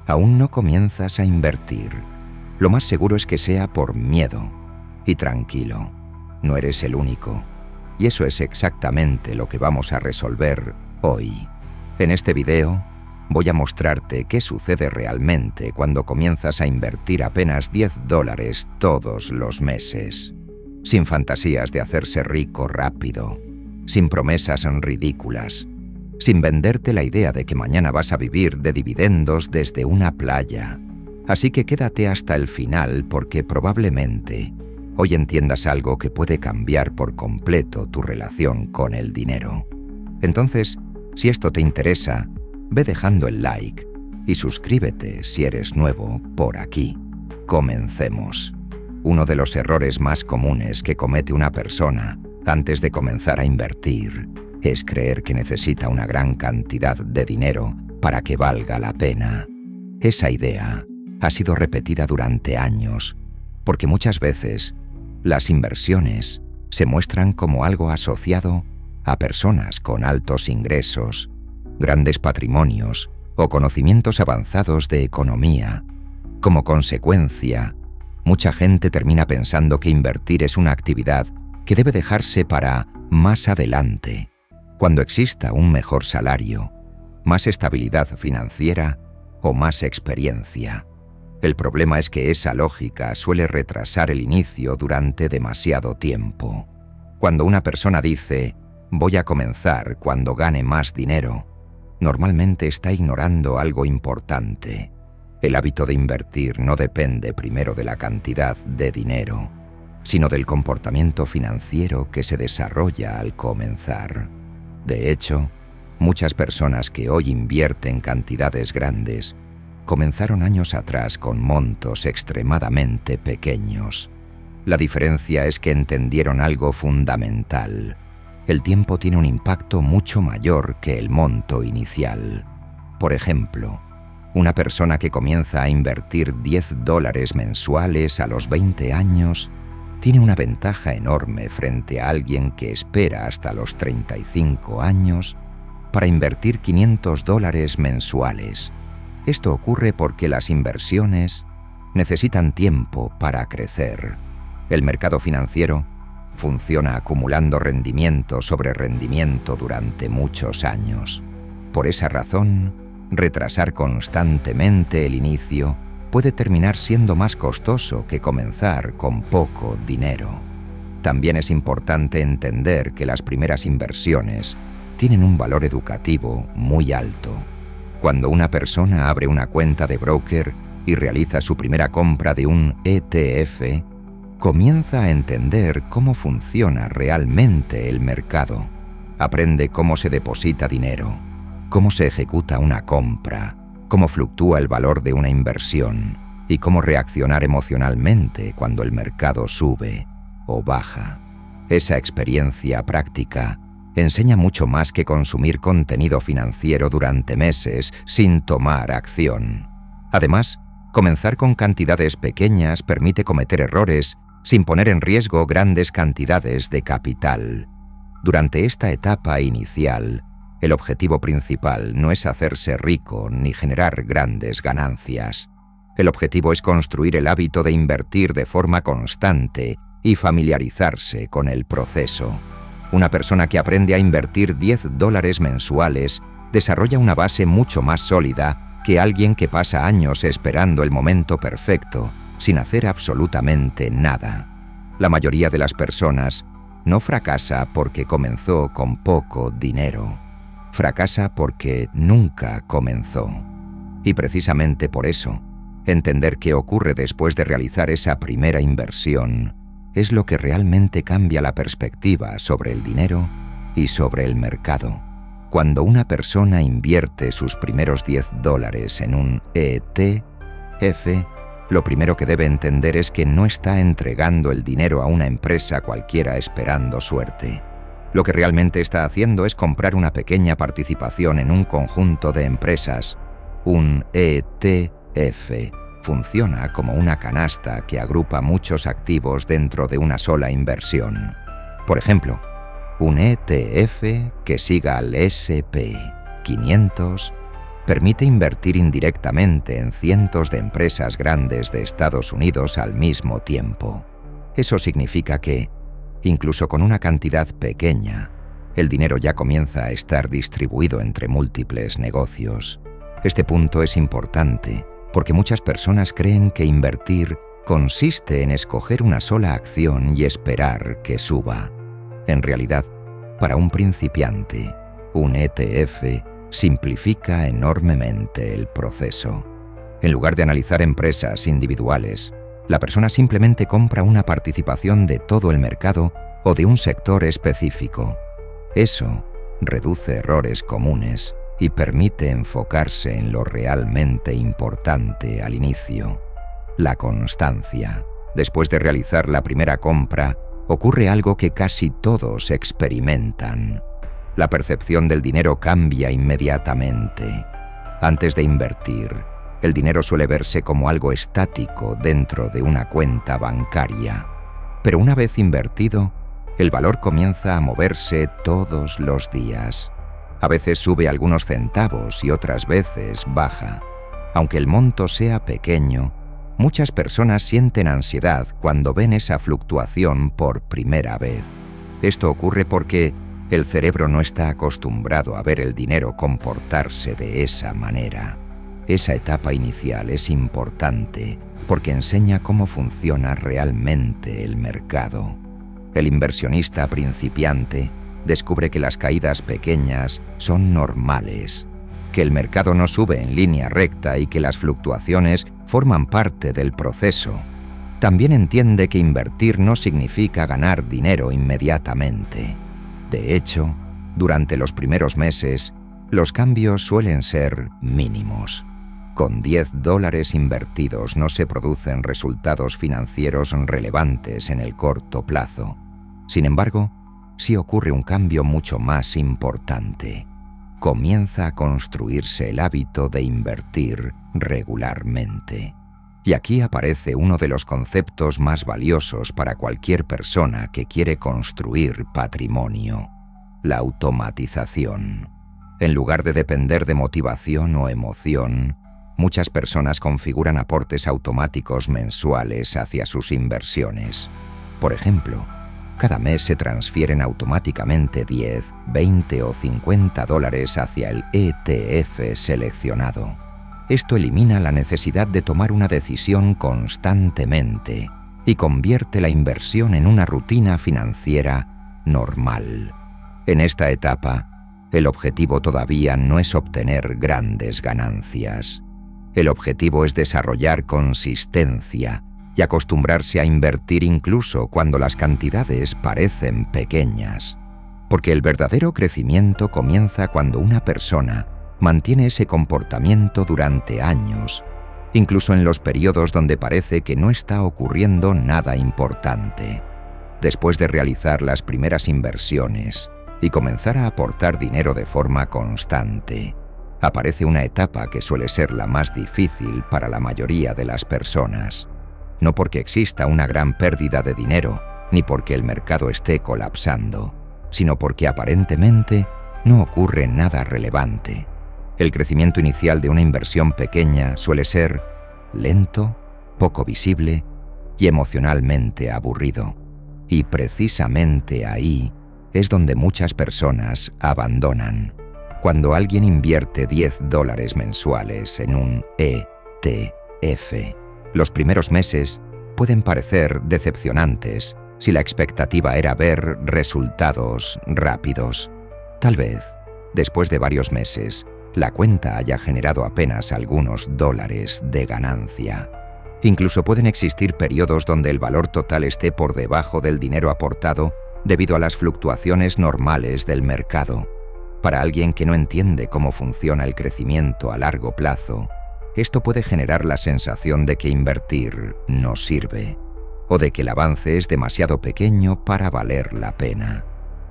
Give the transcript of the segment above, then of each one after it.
aún no comienzas a invertir, lo más seguro es que sea por miedo. Y tranquilo, no eres el único. Y eso es exactamente lo que vamos a resolver hoy. En este video voy a mostrarte qué sucede realmente cuando comienzas a invertir apenas $10 todos los meses. Sin fantasías de hacerse rico rápido, sin promesas ridículas, sin venderte la idea de que mañana vas a vivir de dividendos desde una playa. Así que quédate hasta el final porque probablemente hoy entiendas algo que puede cambiar por completo tu relación con el dinero. Entonces, si esto te interesa, ve dejando el like y suscríbete si eres nuevo por aquí. Comencemos. Uno de los errores más comunes que comete una persona antes de comenzar a invertir es creer que necesita una gran cantidad de dinero para que valga la pena. Esa idea ha sido repetida durante años, porque muchas veces las inversiones se muestran como algo asociado a personas con altos ingresos, grandes patrimonios o conocimientos avanzados de economía. Como consecuencia, mucha gente termina pensando que invertir es una actividad que debe dejarse para más adelante, cuando exista un mejor salario, más estabilidad financiera o más experiencia. El problema es que esa lógica suele retrasar el inicio durante demasiado tiempo. Cuando una persona dice, voy a comenzar cuando gane más dinero, normalmente está ignorando algo importante. El hábito de invertir no depende primero de la cantidad de dinero, sino del comportamiento financiero que se desarrolla al comenzar. De hecho, muchas personas que hoy invierten cantidades grandes comenzaron años atrás con montos extremadamente pequeños. La diferencia es que entendieron algo fundamental. El tiempo tiene un impacto mucho mayor que el monto inicial. Por ejemplo, una persona que comienza a invertir $10 mensuales a los 20 años tiene una ventaja enorme frente a alguien que espera hasta los 35 años para invertir $500 mensuales. Esto ocurre porque las inversiones necesitan tiempo para crecer. El mercado financiero funciona acumulando rendimiento sobre rendimiento durante muchos años. Por esa razón, retrasar constantemente el inicio puede terminar siendo más costoso que comenzar con poco dinero. También es importante entender que las primeras inversiones tienen un valor educativo muy alto. Cuando una persona abre una cuenta de broker y realiza su primera compra de un ETF, comienza a entender cómo funciona realmente el mercado. Aprende cómo se deposita dinero, cómo se ejecuta una compra, cómo fluctúa el valor de una inversión y cómo reaccionar emocionalmente cuando el mercado sube o baja. Esa experiencia práctica enseña mucho más que consumir contenido financiero durante meses sin tomar acción. Además, comenzar con cantidades pequeñas permite cometer errores sin poner en riesgo grandes cantidades de capital. Durante esta etapa inicial, el objetivo principal no es hacerse rico ni generar grandes ganancias. El objetivo es construir el hábito de invertir de forma constante y familiarizarse con el proceso. Una persona que aprende a invertir $10 mensuales desarrolla una base mucho más sólida que alguien que pasa años esperando el momento perfecto, sin hacer absolutamente nada. La mayoría de las personas no fracasa porque comenzó con poco dinero. Fracasa porque nunca comenzó. Y precisamente por eso, entender qué ocurre después de realizar esa primera inversión es lo que realmente cambia la perspectiva sobre el dinero y sobre el mercado. Cuando una persona invierte sus primeros $10 en un ETF, lo primero que debe entender es que no está entregando el dinero a una empresa cualquiera esperando suerte. Lo que realmente está haciendo es comprar una pequeña participación en un conjunto de empresas. Un ETF funciona como una canasta que agrupa muchos activos dentro de una sola inversión. Por ejemplo, un ETF que siga al S&P 500 permite invertir indirectamente en cientos de empresas grandes de Estados Unidos al mismo tiempo. Eso significa que, incluso con una cantidad pequeña, el dinero ya comienza a estar distribuido entre múltiples negocios. Este punto es importante porque muchas personas creen que invertir consiste en escoger una sola acción y esperar que suba. En realidad, para un principiante, un ETF simplifica enormemente el proceso. En lugar de analizar empresas individuales, la persona simplemente compra una participación de todo el mercado o de un sector específico. Eso reduce errores comunes y permite enfocarse en lo realmente importante al inicio: la constancia. Después de realizar la primera compra, ocurre algo que casi todos experimentan. La percepción del dinero cambia inmediatamente. Antes de invertir, el dinero suele verse como algo estático dentro de una cuenta bancaria. Pero una vez invertido, el valor comienza a moverse todos los días. A veces sube algunos centavos y otras veces baja. Aunque el monto sea pequeño, muchas personas sienten ansiedad cuando ven esa fluctuación por primera vez. Esto ocurre porque el cerebro no está acostumbrado a ver el dinero comportarse de esa manera. Esa etapa inicial es importante porque enseña cómo funciona realmente el mercado. El inversionista principiante descubre que las caídas pequeñas son normales, que el mercado no sube en línea recta y que las fluctuaciones forman parte del proceso. También entiende que invertir no significa ganar dinero inmediatamente. De hecho, durante los primeros meses, los cambios suelen ser mínimos. Con $10 invertidos no se producen resultados financieros relevantes en el corto plazo. Sin embargo, sí ocurre un cambio mucho más importante. Comienza a construirse el hábito de invertir regularmente. Y aquí aparece uno de los conceptos más valiosos para cualquier persona que quiere construir patrimonio: la automatización. En lugar de depender de motivación o emoción, muchas personas configuran aportes automáticos mensuales hacia sus inversiones. Por ejemplo, cada mes se transfieren automáticamente $10, $20 o $50 hacia el ETF seleccionado. Esto elimina la necesidad de tomar una decisión constantemente y convierte la inversión en una rutina financiera normal. En esta etapa, el objetivo todavía no es obtener grandes ganancias. El objetivo es desarrollar consistencia y acostumbrarse a invertir incluso cuando las cantidades parecen pequeñas. Porque el verdadero crecimiento comienza cuando una persona mantiene ese comportamiento durante años, incluso en los periodos donde parece que no está ocurriendo nada importante. Después de realizar las primeras inversiones y comenzar a aportar dinero de forma constante, aparece una etapa que suele ser la más difícil para la mayoría de las personas. No porque exista una gran pérdida de dinero, ni porque el mercado esté colapsando, sino porque aparentemente no ocurre nada relevante. El crecimiento inicial de una inversión pequeña suele ser lento, poco visible y emocionalmente aburrido. Y precisamente ahí es donde muchas personas abandonan. Cuando alguien invierte $10 mensuales en un ETF, los primeros meses pueden parecer decepcionantes si la expectativa era ver resultados rápidos. Tal vez, después de varios meses, la cuenta haya generado apenas algunos dólares de ganancia. Incluso pueden existir periodos donde el valor total esté por debajo del dinero aportado debido a las fluctuaciones normales del mercado. Para alguien que no entiende cómo funciona el crecimiento a largo plazo, esto puede generar la sensación de que invertir no sirve, o de que el avance es demasiado pequeño para valer la pena.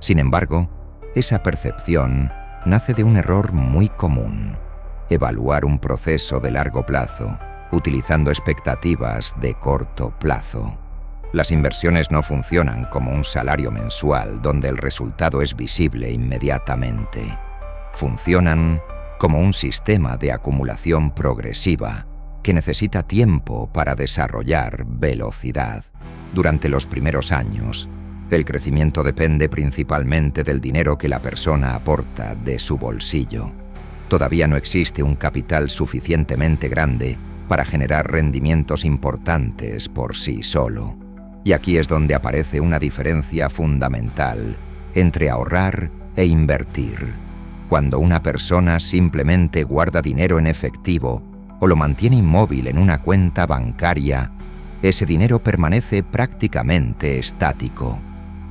Sin embargo, esa percepción nace de un error muy común: evaluar un proceso de largo plazo utilizando expectativas de corto plazo. Las inversiones no funcionan como un salario mensual donde el resultado es visible inmediatamente. Funcionan como un sistema de acumulación progresiva que necesita tiempo para desarrollar velocidad. Durante los primeros años, el crecimiento depende principalmente del dinero que la persona aporta de su bolsillo. Todavía no existe un capital suficientemente grande para generar rendimientos importantes por sí solo. Y aquí es donde aparece una diferencia fundamental entre ahorrar e invertir. Cuando una persona simplemente guarda dinero en efectivo o lo mantiene inmóvil en una cuenta bancaria, ese dinero permanece prácticamente estático.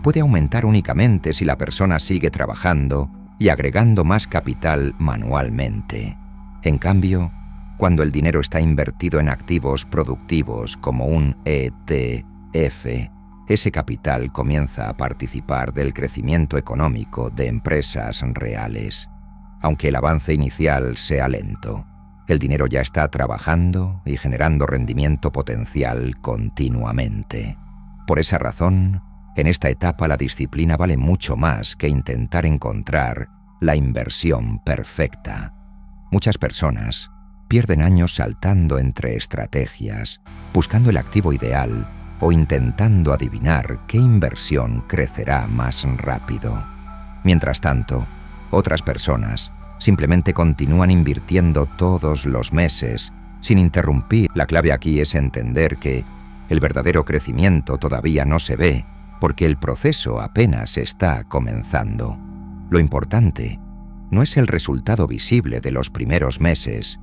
Puede aumentar únicamente si la persona sigue trabajando y agregando más capital manualmente. En cambio, cuando el dinero está invertido en activos productivos como un ETF, ese capital comienza a participar del crecimiento económico de empresas reales. Aunque el avance inicial sea lento, el dinero ya está trabajando y generando rendimiento potencial continuamente. Por esa razón, en esta etapa la disciplina vale mucho más que intentar encontrar la inversión perfecta. Muchas personas pierden años saltando entre estrategias, buscando el activo ideal o intentando adivinar qué inversión crecerá más rápido. Mientras tanto, otras personas simplemente continúan invirtiendo todos los meses sin interrumpir. La clave aquí es entender que el verdadero crecimiento todavía no se ve porque el proceso apenas está comenzando. Lo importante no es el resultado visible de los primeros meses,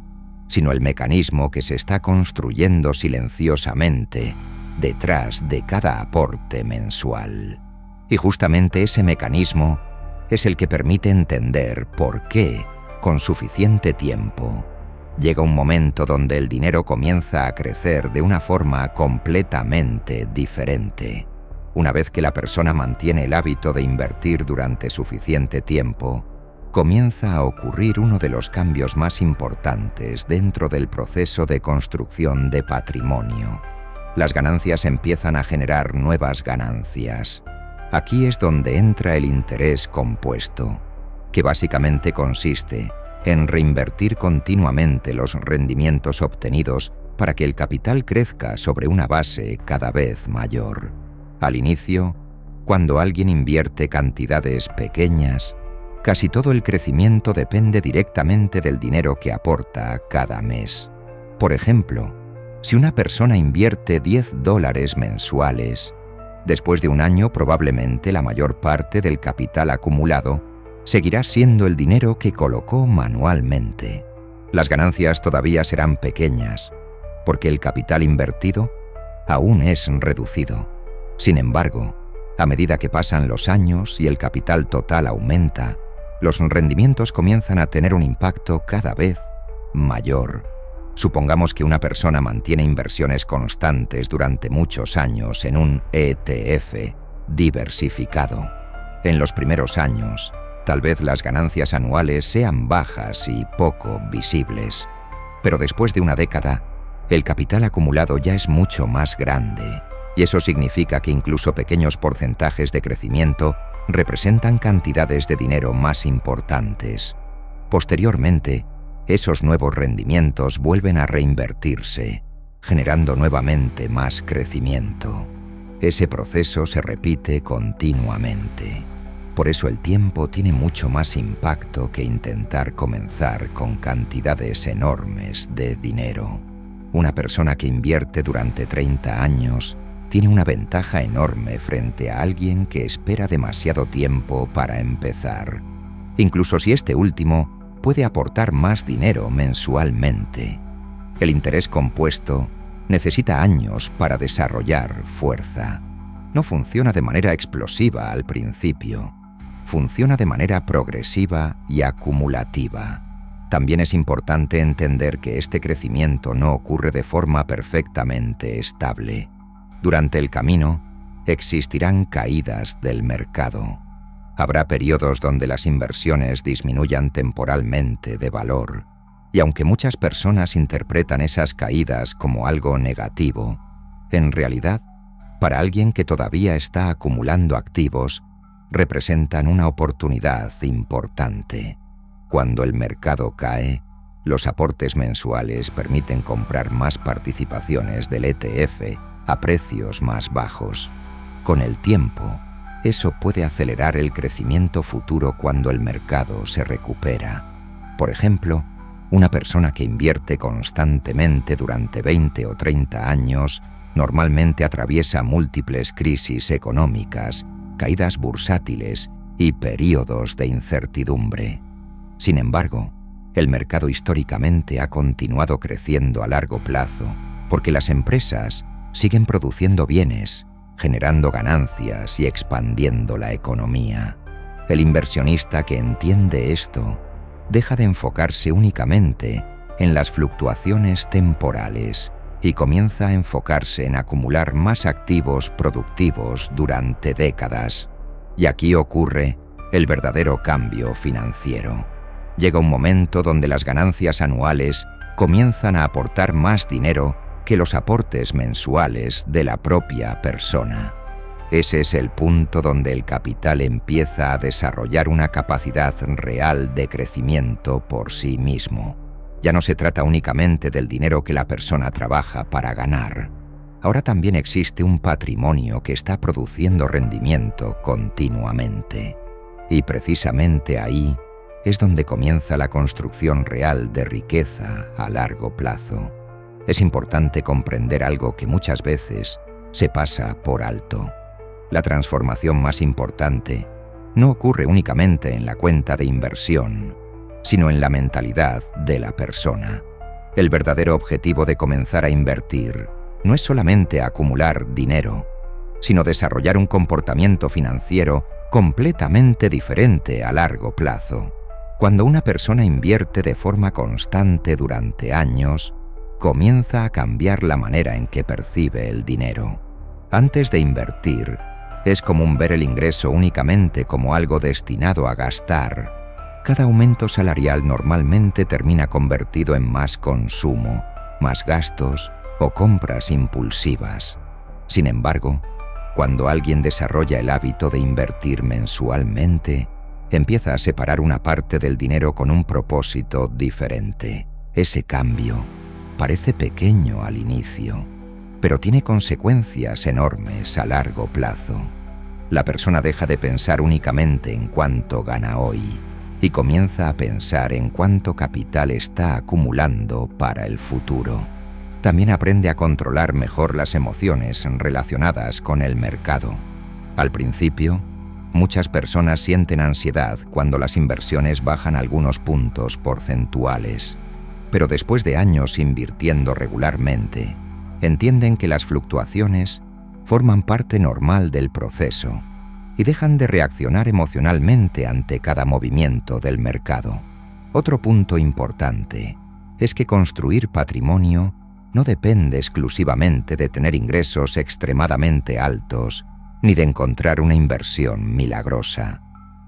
sino el mecanismo que se está construyendo silenciosamente detrás de cada aporte mensual. Y justamente ese mecanismo es el que permite entender por qué, con suficiente tiempo, llega un momento donde el dinero comienza a crecer de una forma completamente diferente. Una vez que la persona mantiene el hábito de invertir durante suficiente tiempo, comienza a ocurrir uno de los cambios más importantes dentro del proceso de construcción de patrimonio. Las ganancias empiezan a generar nuevas ganancias. Aquí es donde entra el interés compuesto, que básicamente consiste en reinvertir continuamente los rendimientos obtenidos para que el capital crezca sobre una base cada vez mayor. Al inicio, cuando alguien invierte cantidades pequeñas, casi todo el crecimiento depende directamente del dinero que aporta cada mes. Por ejemplo, si una persona invierte $10 mensuales, después de un año probablemente la mayor parte del capital acumulado seguirá siendo el dinero que colocó manualmente. Las ganancias todavía serán pequeñas, porque el capital invertido aún es reducido. Sin embargo, a medida que pasan los años y el capital total aumenta, los rendimientos comienzan a tener un impacto cada vez mayor. Supongamos que una persona mantiene inversiones constantes durante muchos años en un ETF diversificado. En los primeros años, tal vez las ganancias anuales sean bajas y poco visibles, pero después de una década, el capital acumulado ya es mucho más grande, y eso significa que incluso pequeños porcentajes de crecimiento representan cantidades de dinero más importantes. Posteriormente, esos nuevos rendimientos vuelven a reinvertirse, generando nuevamente más crecimiento. Ese proceso se repite continuamente. Por eso el tiempo tiene mucho más impacto que intentar comenzar con cantidades enormes de dinero. Una persona que invierte durante 30 años tiene una ventaja enorme frente a alguien que espera demasiado tiempo para empezar, incluso si este último puede aportar más dinero mensualmente. El interés compuesto necesita años para desarrollar fuerza. No funciona de manera explosiva al principio. Funciona de manera progresiva y acumulativa. También es importante entender que este crecimiento no ocurre de forma perfectamente estable. Durante el camino, existirán caídas del mercado. Habrá periodos donde las inversiones disminuyan temporalmente de valor, y aunque muchas personas interpretan esas caídas como algo negativo, en realidad, para alguien que todavía está acumulando activos, representan una oportunidad importante. Cuando el mercado cae, los aportes mensuales permiten comprar más participaciones del ETF a precios más bajos. Con el tiempo, eso puede acelerar el crecimiento futuro cuando el mercado se recupera. Por ejemplo, una persona que invierte constantemente durante 20 o 30 años normalmente atraviesa múltiples crisis económicas, caídas bursátiles y períodos de incertidumbre. Sin embargo, el mercado históricamente ha continuado creciendo a largo plazo porque las empresas siguen produciendo bienes, generando ganancias y expandiendo la economía. El inversionista que entiende esto deja de enfocarse únicamente en las fluctuaciones temporales y comienza a enfocarse en acumular más activos productivos durante décadas. Y aquí ocurre el verdadero cambio financiero. Llega un momento donde las ganancias anuales comienzan a aportar más dinero que los aportes mensuales de la propia persona. Ese es el punto donde el capital empieza a desarrollar una capacidad real de crecimiento por sí mismo. Ya no se trata únicamente del dinero que la persona trabaja para ganar. Ahora también existe un patrimonio que está produciendo rendimiento continuamente. Y precisamente ahí es donde comienza la construcción real de riqueza a largo plazo. Es importante comprender algo que muchas veces se pasa por alto. La transformación más importante no ocurre únicamente en la cuenta de inversión, sino en la mentalidad de la persona. El verdadero objetivo de comenzar a invertir no es solamente acumular dinero, sino desarrollar un comportamiento financiero completamente diferente a largo plazo. Cuando una persona invierte de forma constante durante años, comienza a cambiar la manera en que percibe el dinero. Antes de invertir, es común ver el ingreso únicamente como algo destinado a gastar. Cada aumento salarial normalmente termina convertido en más consumo, más gastos o compras impulsivas. Sin embargo, cuando alguien desarrolla el hábito de invertir mensualmente, empieza a separar una parte del dinero con un propósito diferente. Ese cambio parece pequeño al inicio, pero tiene consecuencias enormes a largo plazo. La persona deja de pensar únicamente en cuánto gana hoy y comienza a pensar en cuánto capital está acumulando para el futuro. También aprende a controlar mejor las emociones relacionadas con el mercado. Al principio, muchas personas sienten ansiedad cuando las inversiones bajan algunos puntos porcentuales, pero después de años invirtiendo regularmente, entienden que las fluctuaciones forman parte normal del proceso y dejan de reaccionar emocionalmente ante cada movimiento del mercado. Otro punto importante es que construir patrimonio no depende exclusivamente de tener ingresos extremadamente altos ni de encontrar una inversión milagrosa.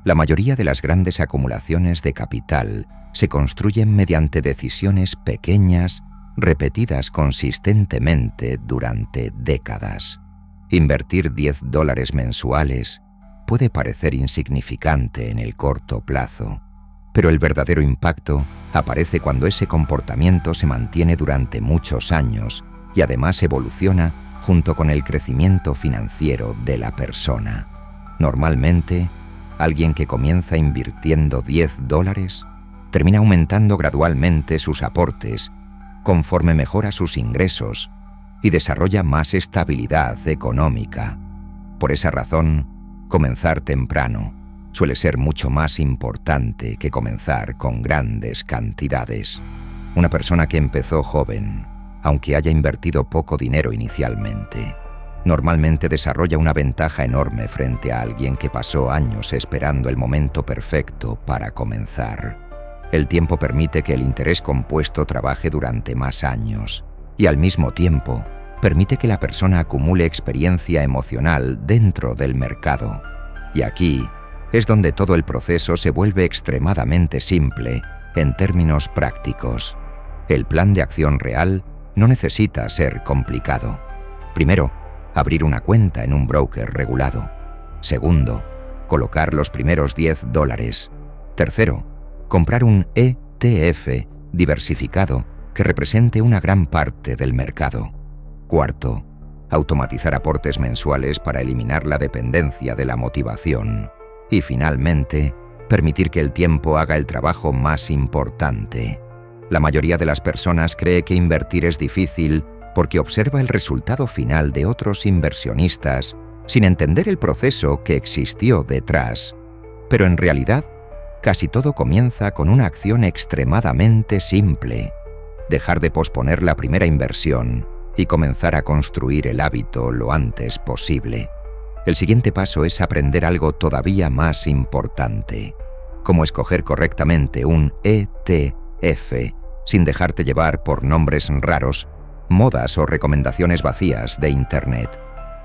La mayoría de las grandes acumulaciones de capital se construyen mediante decisiones pequeñas repetidas consistentemente durante décadas. Invertir $10 mensuales puede parecer insignificante en el corto plazo, pero el verdadero impacto aparece cuando ese comportamiento se mantiene durante muchos años y además evoluciona junto con el crecimiento financiero de la persona. Normalmente, alguien que comienza invirtiendo $10 termina aumentando gradualmente sus aportes conforme mejora sus ingresos y desarrolla más estabilidad económica. Por esa razón, comenzar temprano suele ser mucho más importante que comenzar con grandes cantidades. Una persona que empezó joven, aunque haya invertido poco dinero inicialmente, normalmente desarrolla una ventaja enorme frente a alguien que pasó años esperando el momento perfecto para comenzar. El tiempo permite que el interés compuesto trabaje durante más años y al mismo tiempo permite que la persona acumule experiencia emocional dentro del mercado. Y aquí es donde todo el proceso se vuelve extremadamente simple en términos prácticos. El plan de acción real no necesita ser complicado. Primero, abrir una cuenta en un broker regulado. Segundo, colocar los primeros $10. Tercero, Comprar un ETF diversificado que represente una gran parte del mercado. Cuarto, automatizar aportes mensuales para eliminar la dependencia de la motivación. Y finalmente, permitir que el tiempo haga el trabajo más importante. La mayoría de las personas cree que invertir es difícil porque observa el resultado final de otros inversionistas sin entender el proceso que existió detrás. Pero en realidad, casi todo comienza con una acción extremadamente simple: dejar de posponer la primera inversión y comenzar a construir el hábito lo antes posible. El siguiente paso es aprender algo todavía más importante: cómo escoger correctamente un ETF sin dejarte llevar por nombres raros, modas o recomendaciones vacías de Internet.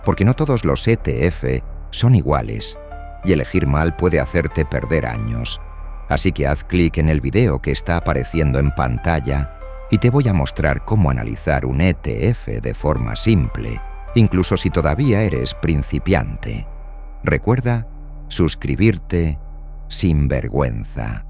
Porque no todos los ETF son iguales, y elegir mal puede hacerte perder años. Así que haz clic en el video que está apareciendo en pantalla y te voy a mostrar cómo analizar un ETF de forma simple, incluso si todavía eres principiante. Recuerda suscribirte sin vergüenza.